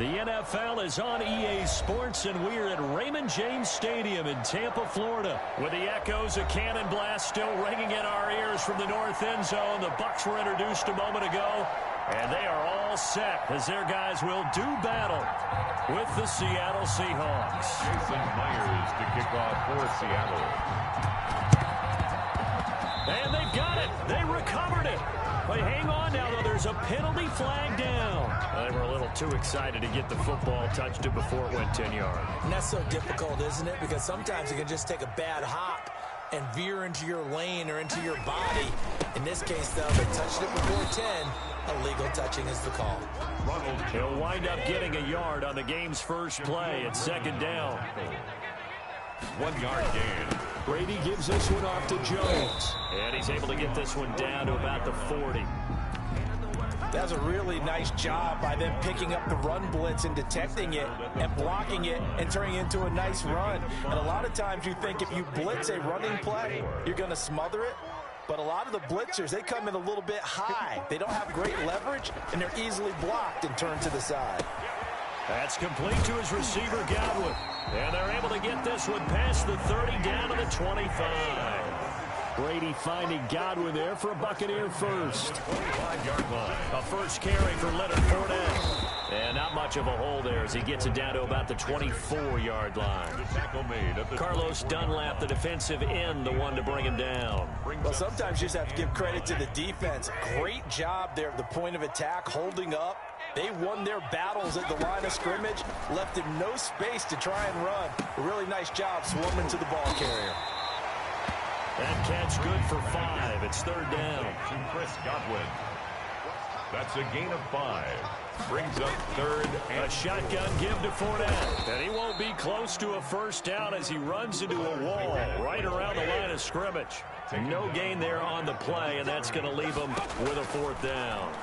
The NFL is on EA Sports, and we're at Raymond James Stadium in Tampa, Florida. With the echoes of cannon blast still ringing in our ears from the north end zone, the Bucs were introduced a moment ago, and they are all set as their guys will do battle with the Seattle Seahawks. Jason Myers to kick off for Seattle. And they've got it. They recovered it. But hang on now, though. There's a penalty flag down. They were a little too excited to get the football, touched it before it went 10 yards. And that's so difficult, isn't it? Because sometimes you can just take a bad hop and veer into your lane or into your body. In this case, though, they touched it before 10. Illegal touching is the call. He'll wind up getting a yard on the game's first play at second down. 1 yard gain. Brady gives this one off to Jones. And he's able to get this one down to about the 40. That's a really nice job by them picking up the run blitz and detecting it and blocking it and turning it into a nice run. And a lot of times you think if you blitz a running play, you're going to smother it. But a lot of the blitzers, they come in a little bit high. They don't have great leverage, and they're easily blocked and turned to the side. That's complete to his receiver, Godwin. And they're able to get this one past the 30 down to the 25. Brady finding Godwin there for a Buccaneer first. 25-yard line. A first carry for Leonard Fournette. And not much of a hole there as he gets it down to about the 24-yard line. The tackle made at the Carlos Dunlap, the defensive end, the one to bring him down. Well, sometimes you just have to give credit to the defense. Great job there at the point of attack, holding up. They won their battles at the line of scrimmage, left him no space to try and run. A really nice job swarming to the ball carrier. That catch good for 5. It's third down. To Chris Godwin. That's a gain of 5. Brings up third and a shotgun give to Fournette. And he won't be close to a first down as he runs into a wall right around the line of scrimmage. No gain there on the play, and that's going to leave him with a fourth down.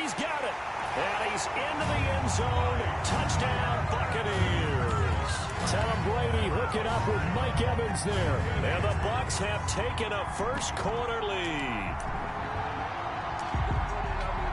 He's got it. And he's into the end zone. Touchdown, Buccaneers. Tom Brady hooking up with Mike Evans there. And the Bucs have taken a first quarter lead.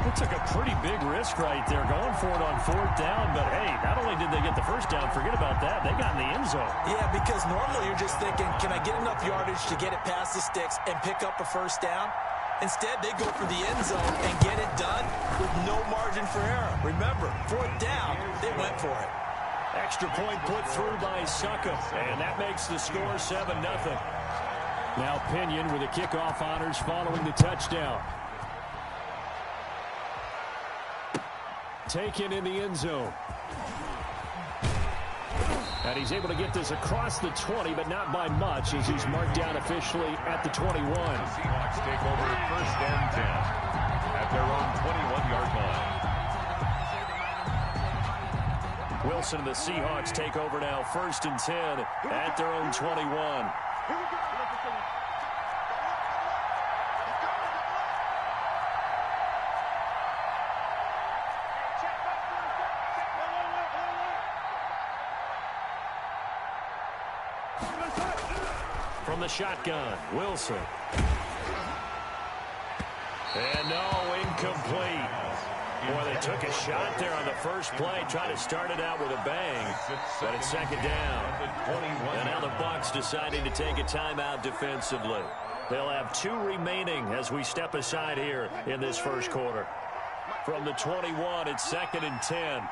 They took a pretty big risk right there going for it on fourth down. But, hey, not only did they get the first down, forget about that, they got in the end zone. Yeah, because normally you're just thinking, can I get enough yardage to get it past the sticks and pick up a first down? Instead, they go for the end zone and get it done with no margin for error. Remember, fourth down, they went for it. Extra point put through by Suckup, and that makes the score 7-0. Now Pinion with the kickoff honors following the touchdown. Taken in the end zone. And he's able to get this across the 20, but not by much, as he's marked down officially at the 21. the Seahawks take over first and 10 at their own 21-yard line. Wilson and the Seahawks take over now first and 10 at their own 21. From the shotgun, Wilson. And no, incomplete. Boy, they took a shot there on the first play, trying to start it out with a bang, but it's second down. And now the Bucs deciding to take a timeout defensively. They'll have 2 remaining as we step aside here in this first quarter. From the 21, it's second and 10.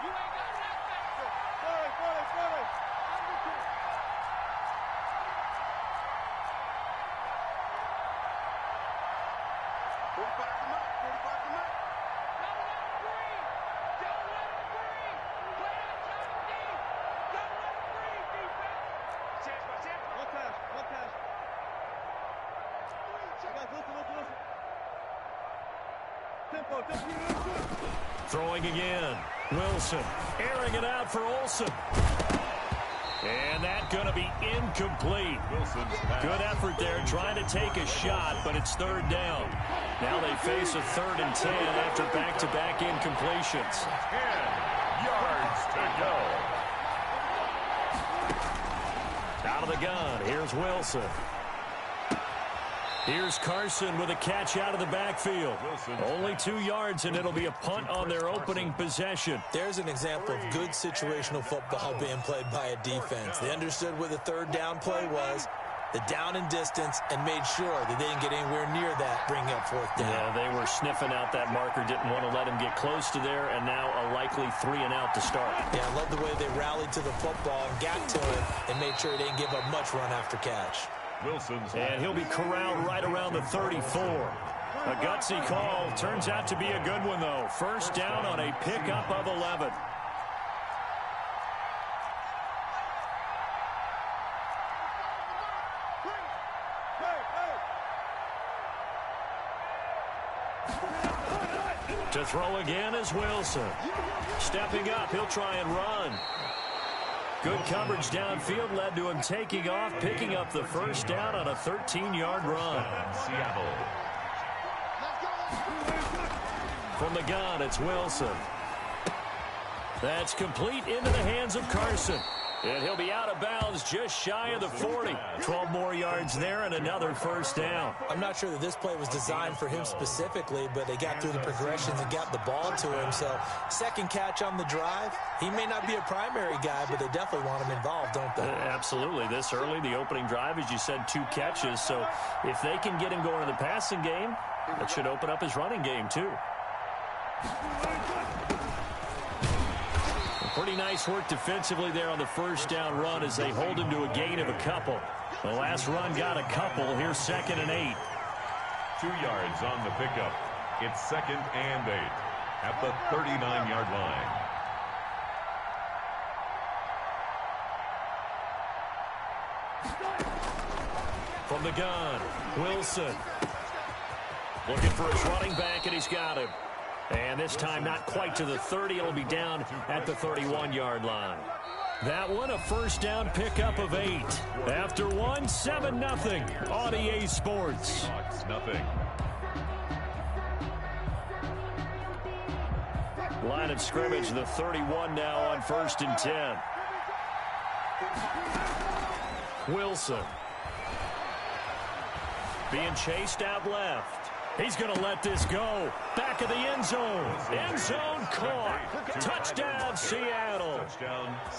Throwing again. Wilson airing it out for Olsen. And that's going to be incomplete. Good effort there trying to take a shot, but it's third down. Now they face a 3rd and 10 after back-to-back incompletions. 10 yards to go. Out of the gun, here's Wilson. Here's Carson with a catch out of the backfield. Only 2 yards, and it'll be a punt on their opening possession. There's an example of good situational football being played by a defense. They understood what the third down play was, the down and distance, and made sure that they didn't get anywhere near that, bringing up fourth down. Yeah, they were sniffing out that marker, didn't want to let him get close to there, and now a likely 3 and out to start. Yeah, I love the way they rallied to the football and got to it and made sure they didn't give up much run after catch. And he'll be corralled right around the 34. A gutsy call. Turns out to be a good one, though. First down on a pickup of 11. To throw again is Wilson. Stepping up, he'll try and run. Good coverage downfield led to him taking off, picking up the first down on a 13-yard run. Seattle. From the gun, it's Wilson. That's complete into the hands of Carson. And he'll be out of bounds just shy of the 40. 12 more yards there and another first down. I'm not sure that this play was designed for him specifically, but they got through the progressions and got the ball to him. So second catch on the drive. He may not be a primary guy, but they definitely want him involved, don't they? Absolutely. This early, the opening drive, as you said, 2 catches. So if they can get him going in the passing game, that should open up his running game too. Pretty nice work defensively there on the first down run as they hold him to a gain of a couple. The last run got a couple. Here's 2nd and 8. 2 yards on the pickup. It's 2nd and 8 at the 39-yard line. From the gun, Wilson. Looking for his running back, and he's got him. And this time not quite to the 30. It'll be down at the 31-yard line. That one a first down pickup of 8. After one, 7-0 on EA Sports. Nothing. Line of scrimmage, the 31 now on 1st and 10. Wilson. Being chased out left. He's going to let this go. Back of the end zone. End zone caught. Touchdown, Seattle.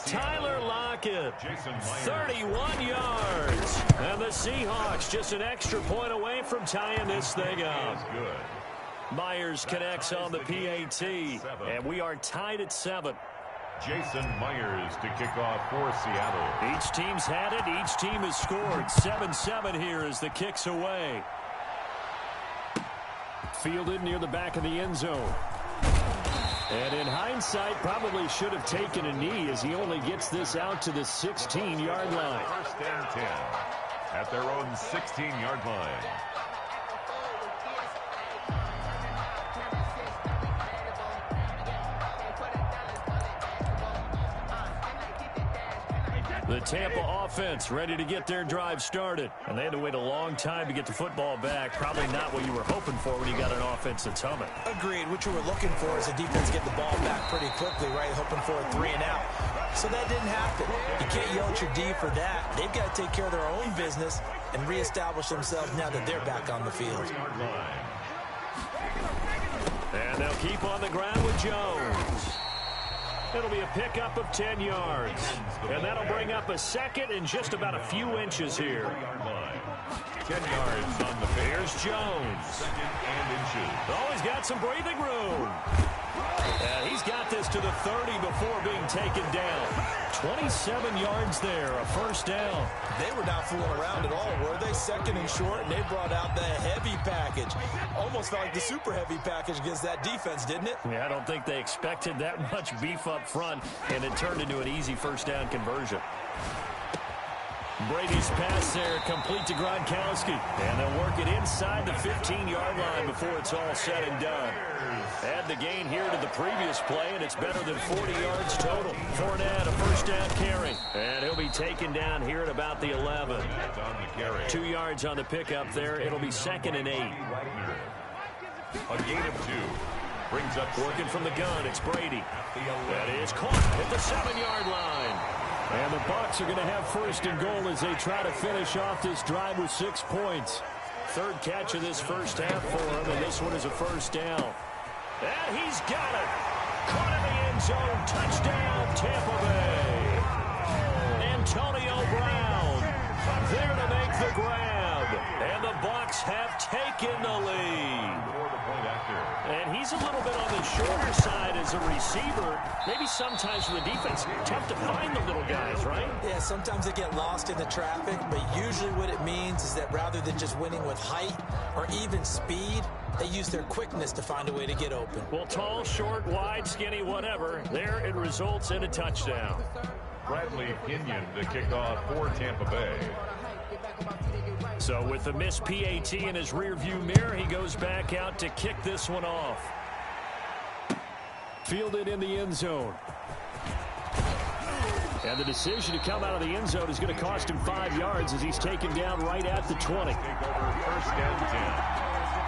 Tyler Lockett, 31 yards. And the Seahawks just an extra point away from tying this thing up. Myers connects on the PAT. And we are tied at 7. Jason Myers to kick off for Seattle. Each team's had it. Each team has scored. 7-7 here as the kick's away. Fielded near the back of the end zone. And in hindsight, probably should have taken a knee as he only gets this out to the 16-yard line. 1st and 10 at their own 16-yard line. The Tampa offense ready to get their drive started. And they had to wait a long time to get the football back. Probably not what you were hoping for when you got an offense that's humming. Agreed. What you were looking for is the defense get the ball back pretty quickly, right? Hoping for a 3 and out. So that didn't happen. You can't yell at your D for that. They've got to take care of their own business and reestablish themselves now that they're back on the field. And they'll keep on the ground with Jones. It'll be a pickup of 10 yards. And that'll bring up a second and just about a few inches here. 10 yards on the pitch. Here's Jones. 2nd and inches. Oh, he's got some breathing room. And he's got this to the 30 before being taken down. 27 yards there, a first down. They were not fooling around at all, were they? 2nd and short, and they brought out the heavy package. Almost felt like the super heavy package against that defense, didn't it? Yeah, I don't think they expected that much beef up front, and it turned into an easy first down conversion. Brady's pass there, complete to Gronkowski. And they'll work it inside the 15-yard line before it's all said and done. Add the gain here to the previous play, and it's better than 40 yards total. Fournette, a first down carry. And he'll be taken down here at about the 11. 2 yards on the pickup there. It'll be 2nd and 8. A gain of 2. Brings up working from the gun. It's Brady. That is caught at the 7-yard line. And the Bucs are going to have 1st and goal as they try to finish off this drive with 6 points. Third catch of this first half for him, and this one is a first down. And he's got it. Caught in the end zone. Touchdown, Tampa Bay. Antonio Brown there to make the grab. And the Bucs have taken the lead. And he's a little bit on the shorter side as a receiver. Maybe sometimes for the defense, tough to find the little guys, right? Yeah, sometimes they get lost in the traffic, but usually what it means is that rather than just winning with height or even speed, they use their quickness to find a way to get open. Well, tall, short, wide, skinny, whatever, there it results in a touchdown. Bradley Pinion to kick off for Tampa Bay. So with the missed PAT in his rearview mirror, he goes back out to kick this one off. Fielded in the end zone. And the decision to come out of the end zone is going to cost him 5 yards as he's taken down right at the 20. Take over first down 10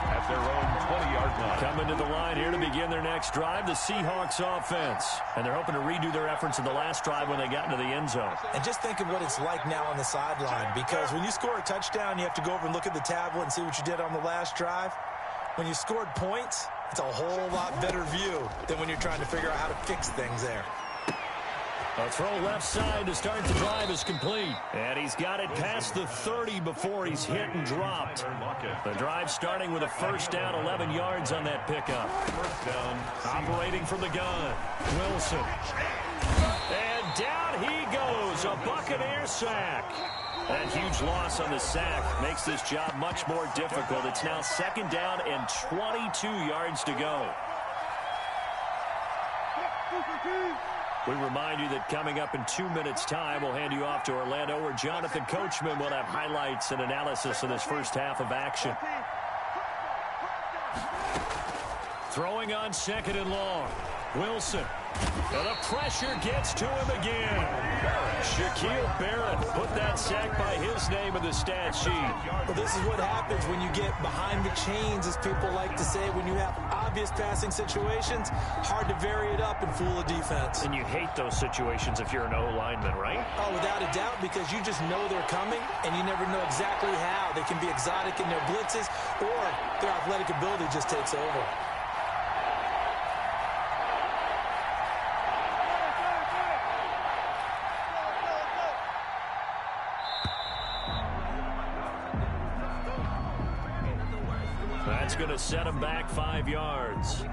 at their own 20-yard line. Coming to the line here to begin their next drive, the Seahawks offense. And they're hoping to redo their efforts in the last drive when they got into the end zone. And just think of what it's like now on the sideline, because when you score a touchdown, you have to go over and look at the tablet and see what you did on the last drive. When you scored points, it's a whole lot better view than when you're trying to figure out how to fix things there. A throw left side to start the drive is complete. And he's got it past the 30 before he's hit and dropped. The drive starting with a first down, 11 yards on that pickup. First down. Operating from the gun, Wilson. And down he goes, a Buccaneer sack. That huge loss on the sack makes this job much more difficult. It's now second down and 22 yards to go. We remind you that coming up in 2 minutes' time, we'll hand you off to Orlando, where Jonathan Coachman will have highlights and analysis of this first half of action. Throwing on second and long. Wilson. And the pressure gets to him again. Shaquille Barrett put that sack by his name in the stat sheet. Well, this is what happens when you get behind the chains, as people like to say. When you have obvious passing situations, hard to vary it up and fool a defense. And you hate those situations if you're an O-lineman, right? Oh, without a doubt, because you just know they're coming, and you never know exactly how. They can be exotic in their blitzes, or their athletic ability just takes over. That's going to set him back 5 yards.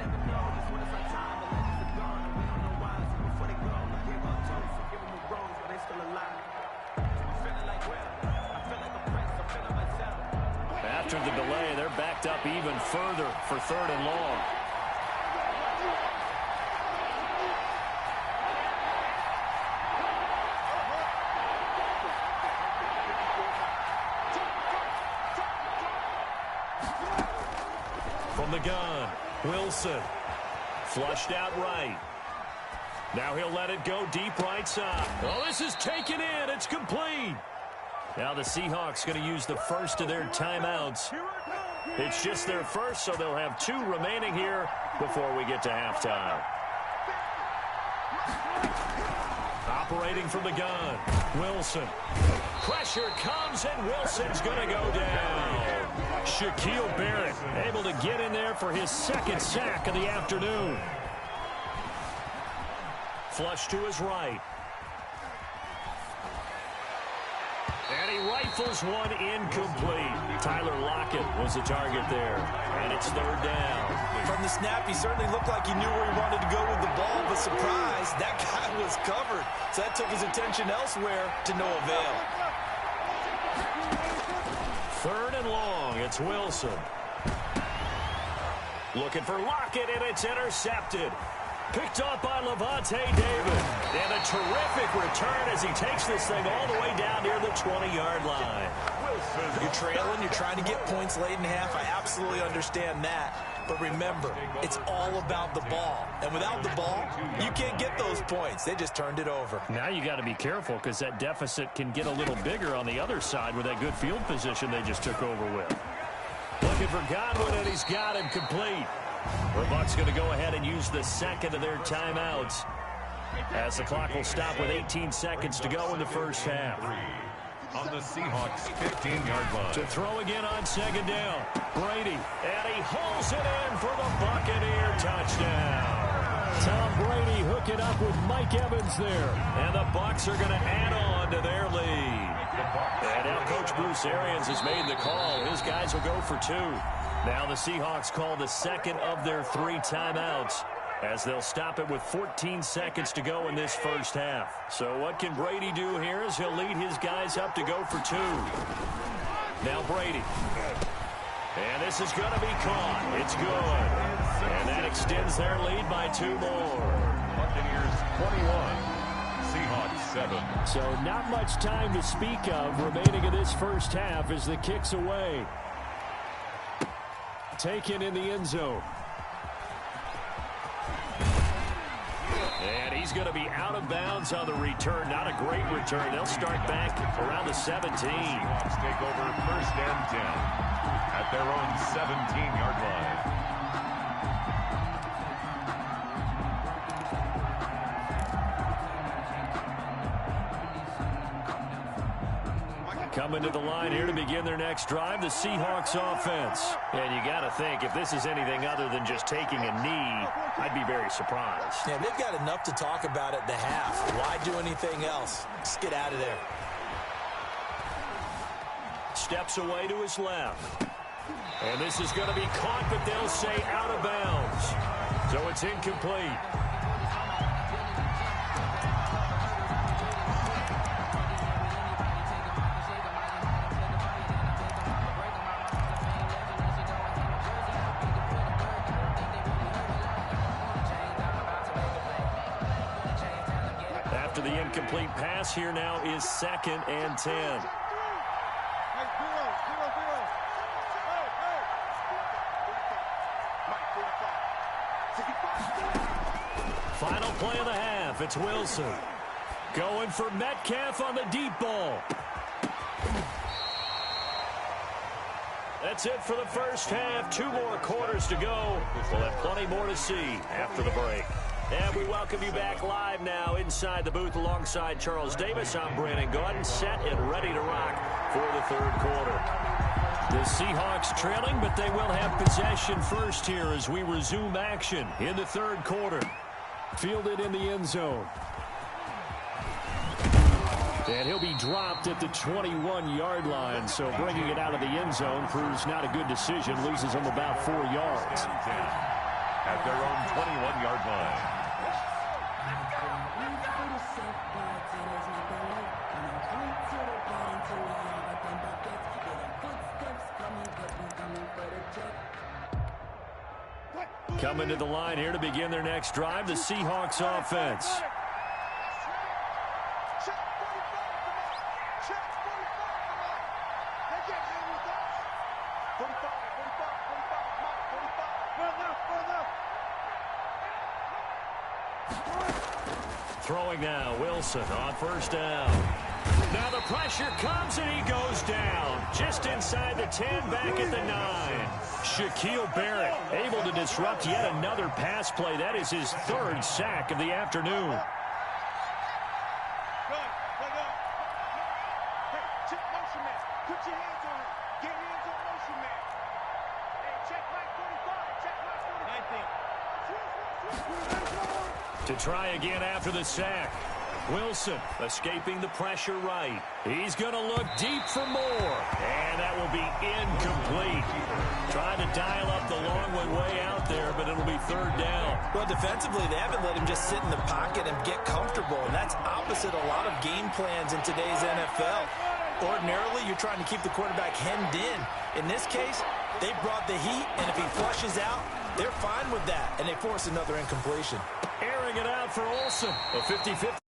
After the delay, they're backed up even further for third and long. From the gun, Wilson. Flushed out right. Now he'll let it go deep right side. Oh, this is taken in. It's complete. Now the Seahawks going to use the first of their timeouts. It's just their first, so they'll have 2 remaining here before we get to halftime. Operating from the gun, Wilson. Pressure comes, and Wilson's going to go down. Shaquille Barrett able to get in there for his second sack of the afternoon. Flush to his right. And he rifles one incomplete. Tyler Lockett was the target there. And it's third down. From the snap, he certainly looked like he knew where he wanted to go with the ball, but surprise, that guy was covered. So that took his attention elsewhere to no avail. Third and long, it's Wilson. Looking for Lockett, and it's intercepted. Picked up by Levante David. And a terrific return as he takes this thing all the way down near the 20-yard line. You're trailing, you're trying to get points late in half. I absolutely understand that. But remember, it's all about the ball. And without the ball, you can't get those points. They just turned it over. Now you got to be careful because that deficit can get a little bigger on the other side with that good field position they just took over with. Looking for Godwin, and he's got him complete. The Bucs going to go ahead and use the second of their timeouts as the clock will stop with 18 seconds to go in the first half. on the Seahawks 15-yard line. To throw again on second down. Brady, and he hauls it in for the Buccaneer touchdown. Tom Brady hooking up with Mike Evans there. And the Bucs are going to add on to their lead. And now Coach Bruce Arians has made the call. His guys will go for 2. Now the Seahawks call the second of their 3 timeouts, as they'll stop it with 14 seconds to go in this first half. So what can Brady do here as he'll lead his guys up to go for 2. Now Brady. And this is going to be caught. It's good. And that extends their lead by 2 more. Buccaneers 21, Seahawks 7. So not much time to speak of remaining in this first half as the kick's away. Taken in the end zone. And he's going to be out of bounds on the return. Not a great return. They'll start back around the 17. Seahawks take over 1st and 10 at their own 17-yard line. Coming to the line here to begin their next drive, the Seahawks offense. And you got to think, if this is anything other than just taking a knee, I'd be very surprised. Yeah, they've got enough to talk about at the half. Why do anything else? Just get out of there. Steps away to his left. And this is going to be caught, but they'll say out of bounds. So it's incomplete. After the incomplete pass, here now is 2nd and 10. Final play of the half. It's Wilson. Going for Metcalf on the deep ball. That's it for the first half. 2 more quarters to go. We'll have plenty more to see after the break. And we welcome you back live now inside the booth alongside Charles Davis. I'm Brandon Gordon, set and ready to rock for the 3rd quarter. The Seahawks trailing, but they will have possession first here as we resume action in the 3rd quarter. Fielded in the end zone. And he'll be dropped at the 21-yard line, so bringing it out of the end zone proves not a good decision. Loses him about 4 yards. At their own 21-yard line. Coming to the line here to begin their next drive, the Seahawks offense. Throwing now, Wilson on 1st down. Now the pressure comes and he goes down. Just inside the 10, back at the 9. Shaquille Barrett able to disrupt yet another pass play. That is his 3rd sack of the afternoon. To try again after the sack. Wilson escaping the pressure right. He's going to look deep for more. And that will be incomplete. Trying to dial up the long way out there, but it'll be 3rd down. Well, defensively, they haven't let him just sit in the pocket and get comfortable. And that's opposite a lot of game plans in today's NFL. Ordinarily, you're trying to keep the quarterback hemmed in. In this case, they brought the heat, and if he flushes out, they're fine with that. And they force another incompletion. Airing it out for Olsen. A 50-50.